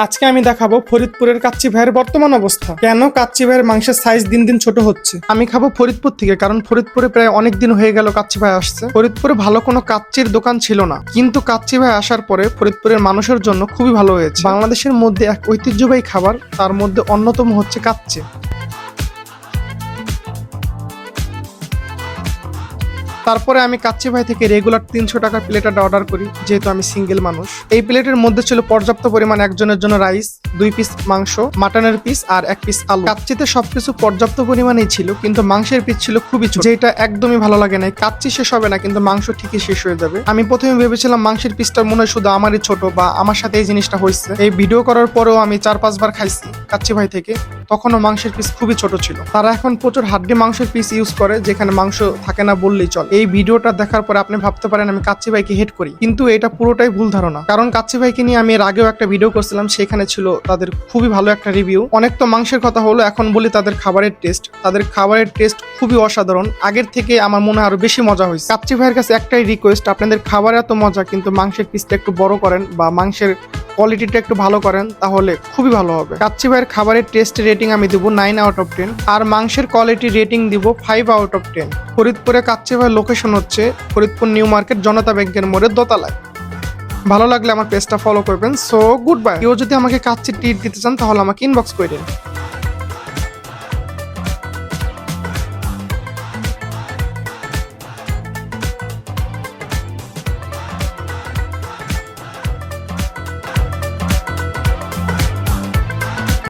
আজকে আমি দেখাবো ফরিদপুরের কাচ্চি ভাইয়ের বর্তমান অবস্থা। কেন কাচ্চি ভাইয়ের মাংসের সাইজ দিন দিন ছোট হচ্ছে। আমি খাবো ফরিদপুর থেকে, কারণ ফরিদপুরে প্রায় অনেক দিন হয়ে গেল কাচ্চি ভাই আসছে। ফরিদপুরে ভালো কোনো কাচ্চির দোকান ছিল না, কিন্তু কাচ্চি ভাই আসার পরে ফরিদপুরের মানুষের জন্য খুবই ভালো হয়েছে। বাংলাদেশের মধ্যে এক ঐতিহ্যবাহী খাবার, তার মধ্যে অন্যতম হচ্ছে কাচ্চি। তারপরে আমি কাচ্চি ভাই থেকে রেগুলার 300 টাকার প্লেটার অর্ডার করি, যেহেতু আমি সিঙ্গেল মানুষ। এই প্লেটের মধ্যে ছিল পর্যাপ্ত পরিমাণ একজনের জন্য রাইস, 2 পিস মাংস, মাটনের পিস আর 1 পিস আলু। কাচ্চিতে সবকিছু পর্যাপ্ত পরিমাণেই ছিল, কিন্তু মাংসের পিস ছিল খুবই ছোট, যেটা একদমই ভালো লাগে না। কাচ্চি শেষ হবে না, কিন্তু মাংস ঠিকই শেষ হয়ে যাবে। আমি প্রথমে ভেবেছিলাম মাংসের পিসটা মনে হয় শুধু আমারই ছোট, বা আমার সাথে এই জিনিসটা হয়েছে। এই ভিডিও করার পরেও আমি 4-5 বার খাইছি কাচ্চি ভাই থেকে, তখনও মাংসের পিস খুবই ছোট ছিল। তারা এখন প্রচুর হাড্ডি মাংসের পিস ইউজ করে, যেখানে মাংস থাকে না বললেই চলে। এই ভিডিওটা দেখার পরে আপনি ভাবতে পারেন আমি কাচ্চি ভাইকে হেট করি, কিন্তু এটা পুরোটাই ভুল ধারণা। কারণ কাচ্চি ভাইকে নিয়ে আমি এর আগেও একটা ভিডিও করছিলাম, সেখানে ছিল তাদের খুবই ভালো একটা রিভিউ। অনেক তো মাংসের কথা হলো, এখন বলি তাদের খাবারের টেস্ট। তাদের খাবারের টেস্ট খুবই অসাধারণ, আগের থেকে আমার মনে হয় আরো বেশি মজা হয়েছে। কাচ্চি ভাইয়ের কাছে একটাই রিকোয়েস্ট, আপনাদের খাবার এত মজা, কিন্তু মাংসের পিসটা একটু বড় করেন বা মাংসের কোয়ালিটিটা একটু ভালো করেন, তাহলে খুবই ভালো হবে। কাচ্চি ভাইয়ের খাবারের টেস্ট রেটিং আমি দিব 9 আউট অফ 10, আর মাংসের কোয়ালিটি রেটিং দিব 5 আউট অফ 10। ফরিদপুরে কাচ্চি ভাইয়ের লোকেশন হচ্ছে ফরিদপুর নিউ মার্কেট, জনতা ব্যাংকের মোড়ের দোতলায়। ভালো লাগলে আমার পেজটা ফলো করবেন। So good bye. কেউ যদি আমাকে কাচ্চির ট্রিট দিতে চান তাহলে আমাকে ইনবক্স করে দিন।